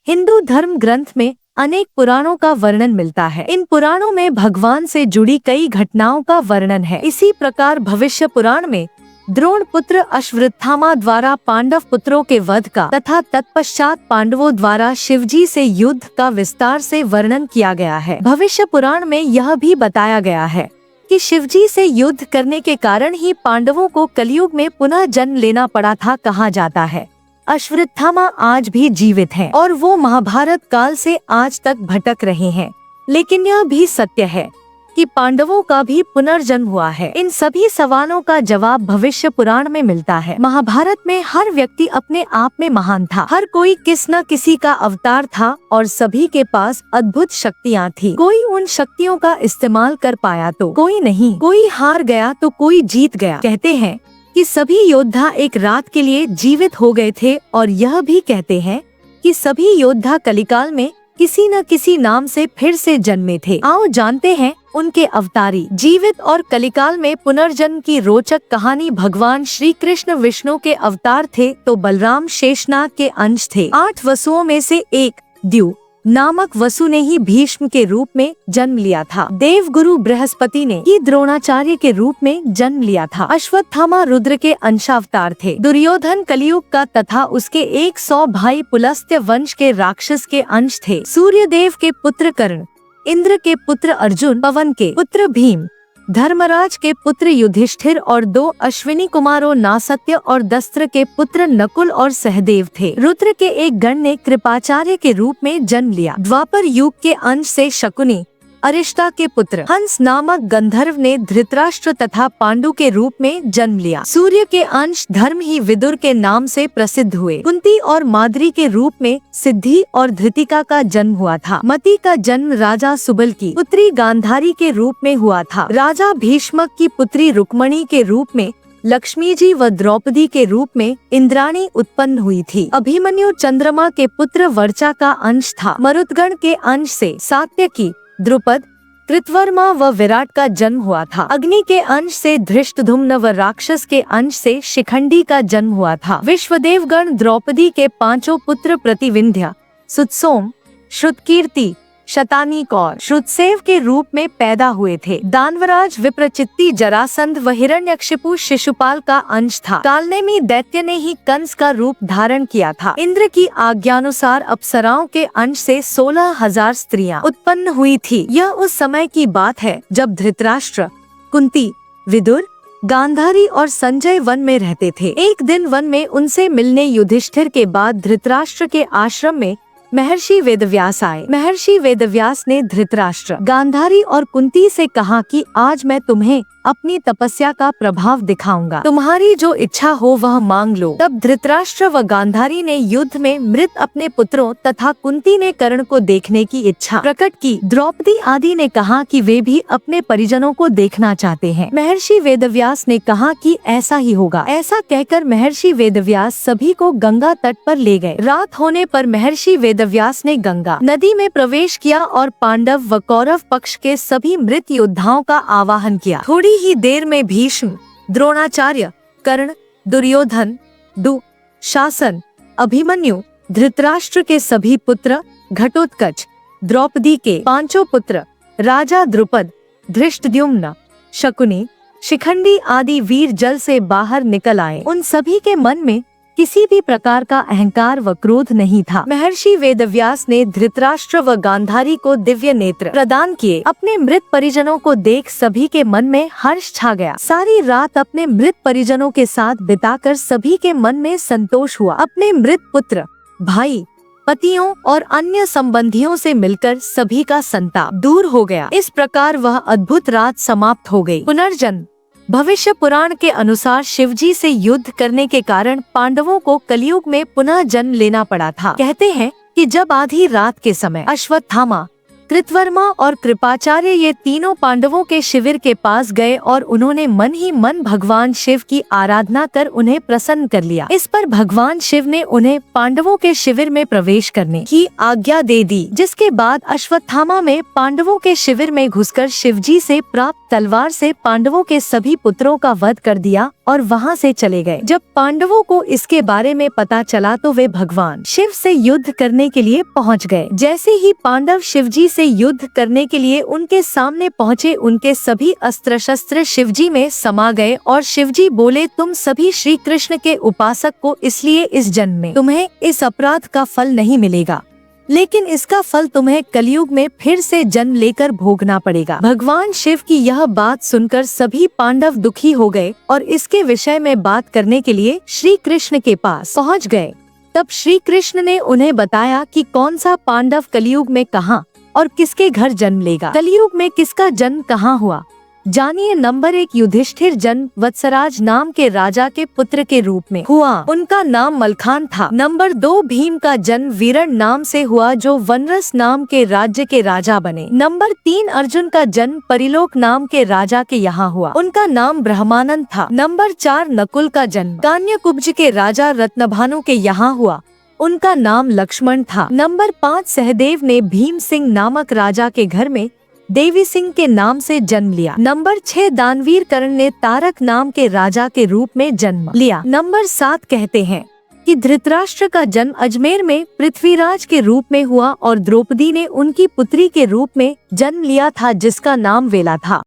हिंदू धर्म ग्रंथ में अनेक पुराणों का वर्णन मिलता है। इन पुराणों में भगवान से जुड़ी कई घटनाओं का वर्णन है। इसी प्रकार भविष्य पुराण में द्रोण पुत्र अश्वत्थामा द्वारा पांडव पुत्रों के वध का तथा तत्पश्चात पांडवों द्वारा शिवजी से युद्ध का विस्तार से वर्णन किया गया है। भविष्य पुराण में यह भी बताया गया है कि शिवजी से युद्ध करने के कारण ही पांडवों को कलयुग में पुनः जन्म लेना पड़ा था। कहा जाता है अश्वत्थामा आज भी जीवित हैं और वो महाभारत काल से आज तक भटक रहे हैं। लेकिन यह भी सत्य है कि पांडवों का भी पुनर्जन्म हुआ है। इन सभी सवालों का जवाब भविष्य पुराण में मिलता है। महाभारत में हर व्यक्ति अपने आप में महान था। हर कोई किस न किसी का अवतार था और सभी के पास अद्भुत शक्तियाँ थी। कोई उन शक्तियों का इस्तेमाल कर पाया तो कोई नहीं, कोई हार गया तो कोई जीत गया। कहते हैं कि सभी योद्धा एक रात के लिए जीवित हो गए थे और यह भी कहते हैं कि सभी योद्धा कलिकाल में किसी न किसी नाम से फिर से जन्मे थे। आओ जानते हैं उनके अवतारी, जीवित और कलिकाल में पुनर्जन्म की रोचक कहानी। भगवान श्री कृष्ण विष्णु के अवतार थे तो बलराम शेषनाग के अंश थे। 8 वसुओं में से एक द्यू नामक वसु ने ही भीष्म के रूप में जन्म लिया था। देव गुरु बृहस्पति ने ही द्रोणाचार्य के रूप में जन्म लिया था। अश्वत्थामा रुद्र के अंशावतार थे। दुर्योधन कलियुग का तथा उसके 100 भाई पुलस्त्य वंश के राक्षस के अंश थे। सूर्य देव के पुत्र कर्ण, इंद्र के पुत्र अर्जुन, पवन के पुत्र भीम, धर्मराज के पुत्र युधिष्ठिर और 2 अश्विनी कुमारों नासत्य और दस्त्र के पुत्र नकुल और सहदेव थे। रुद्र के एक गण ने कृपाचार्य के रूप में जन्म लिया। द्वापर युग के अंश से शकुनी, अरिष्टा के पुत्र हंस नामक गंधर्व ने धृतराष्ट्र तथा पांडु के रूप में जन्म लिया। सूर्य के अंश धर्म ही विदुर के नाम से प्रसिद्ध हुए। कुंती और माद्री के रूप में सिद्धि और धृतिका का जन्म हुआ था। मति का जन्म राजा सुबल की पुत्री गांधारी के रूप में हुआ था। राजा भीष्मक की पुत्री रुक्मणी के रूप में लक्ष्मी जी व द्रौपदी के रूप में इंद्राणी उत्पन्न हुई थी। अभिमन्यु चंद्रमा के पुत्र वर्चा का अंश था। मरुदगण के अंश से सात्यकी, द्रुपद, कृतवर्मा व विराट का जन्म हुआ था। अग्नि के अंश से धृष्टद्युम्न व राक्षस के अंश से शिखंडी का जन्म हुआ था। विश्वदेवगण द्रौपदी के 5 पुत्र प्रतिविंध्य, सुतसोम, श्रुतकीर्ति, शतानीक और श्रुतसेव के रूप में पैदा हुए थे। दानवराज विप्रचित्ति, जरासंध व हिरण्यकशिपु शिशुपाल का अंश था। कालनेमी दैत्य ने ही कंस का रूप धारण किया था। इंद्र की आज्ञानुसार अप्सराओं के अंश से 16,000 स्त्रियां उत्पन्न हुई थी। यह उस समय की बात है जब धृतराष्ट्र, कुंती, विदुर, गांधारी और संजय वन में रहते थे। एक दिन वन में उनसे मिलने युधिष्ठिर के बाद धृतराष्ट्र के आश्रम में महर्षि वेदव्यास आए। महर्षि वेदव्यास ने धृतराष्ट्र, गांधारी और कुंती से कहा कि आज मैं तुम्हें अपनी तपस्या का प्रभाव दिखाऊंगा। तुम्हारी जो इच्छा हो वह मांग लो। तब धृतराष्ट्र व गांधारी ने युद्ध में मृत अपने पुत्रों तथा कुंती ने कर्ण को देखने की इच्छा प्रकट की। द्रौपदी आदि ने कहा कि वे भी अपने परिजनों को देखना चाहते हैं। महर्षि वेदव्यास ने कहा कि ऐसा ही होगा। ऐसा कहकर महर्षि वेदव्यास सभी को गंगा तट पर ले गए। रात होने पर महर्षि वेदव्यास ने गंगा नदी में प्रवेश किया और पांडव व कौरव पक्ष के सभी मृत योद्धाओं का आवाहन किया। थोड़ी ही देर में भीष्म, द्रोणाचार्य, कर्ण, दुर्योधन, दुःशासन, अभिमन्यु, धृतराष्ट्र के सभी पुत्र, घटोत्कच, द्रौपदी के 5 पुत्र, राजा द्रुपद, धृष्टद्युम्न, शकुनी, शिखंडी आदि वीर जल से बाहर निकल आए। उन सभी के मन में किसी भी प्रकार का अहंकार व क्रोध नहीं था। महर्षि वेदव्यास ने धृतराष्ट्र व गांधारी को दिव्य नेत्र प्रदान किए। अपने मृत परिजनों को देख सभी के मन में हर्ष छा गया। सारी रात अपने मृत परिजनों के साथ बिताकर सभी के मन में संतोष हुआ। अपने मृत पुत्र, भाई, पतियों और अन्य संबंधियों से मिलकर सभी का संताप दूर हो गया। इस प्रकार वह अद्भुत रात समाप्त हो गई। पुनर्जन्म। भविष्य पुराण के अनुसार शिवजी से युद्ध करने के कारण पांडवों को कलयुग में पुनः जन्म लेना पड़ा था। कहते हैं कि जब आधी रात के समय अश्वत्थामा कृतवर्मा और कृपाचार्य ये तीनों पांडवों के शिविर के पास गए और उन्होंने मन ही मन भगवान शिव की आराधना कर उन्हें प्रसन्न कर लिया। इस पर भगवान शिव ने उन्हें पांडवों के शिविर में प्रवेश करने की आज्ञा दे दी, जिसके बाद अश्वत्थामा में पांडवों के शिविर में घुसकर शिवजी से प्राप्त तलवार से पांडवों के सभी पुत्रों का वध कर दिया और वहां से चले गए। जब पांडवों को इसके बारे में पता चला तो वे भगवान शिव से युद्ध करने के लिए पहुंच गए। जैसे ही पांडव शिवजी से युद्ध करने के लिए उनके सामने पहुंचे, उनके सभी अस्त्र शस्त्र शिवजी में समा गए और शिवजी बोले, तुम सभी श्री कृष्ण के उपासक को, इसलिए इस जन्म में तुम्हें इस अपराध का फल नहीं मिलेगा, लेकिन इसका फल तुम्हें कलयुग में फिर से जन्म लेकर भोगना पड़ेगा। भगवान शिव की यह बात सुनकर सभी पांडव दुखी हो गए और इसके विषय में बात करने के लिए श्री कृष्ण के पास पहुंच गए। तब श्री कृष्ण ने उन्हें बताया कि कौन सा पांडव कलयुग में कहाँ और किसके घर जन्म लेगा। कलयुग में किसका जन्म कहाँ हुआ, जानिए। नंबर 1, युधिष्ठिर जन्म वत्सराज नाम के राजा के पुत्र के रूप में हुआ, उनका नाम मलखान था। नंबर 2, भीम का जन्म वीरण नाम से हुआ जो वनरस नाम के राज्य के राजा बने। नंबर 3, अर्जुन का जन्म परिलोक नाम के राजा के यहाँ हुआ, उनका नाम ब्रह्मानंद था। नंबर 4, नकुल का जन्म कान्यकुब्ज के राजा रत्नभानु के यहाँ हुआ, उनका नाम लक्ष्मण था। नंबर 5, सहदेव ने भीम सिंह नामक राजा के घर में देवी सिंह के नाम से जन्म लिया। नंबर 6, दानवीर कर्ण ने तारक नाम के राजा के रूप में जन्म लिया। नंबर 7, कहते हैं कि धृतराष्ट्र का जन्म अजमेर में पृथ्वीराज के रूप में हुआ और द्रौपदी ने उनकी पुत्री के रूप में जन्म लिया था, जिसका नाम वेला था।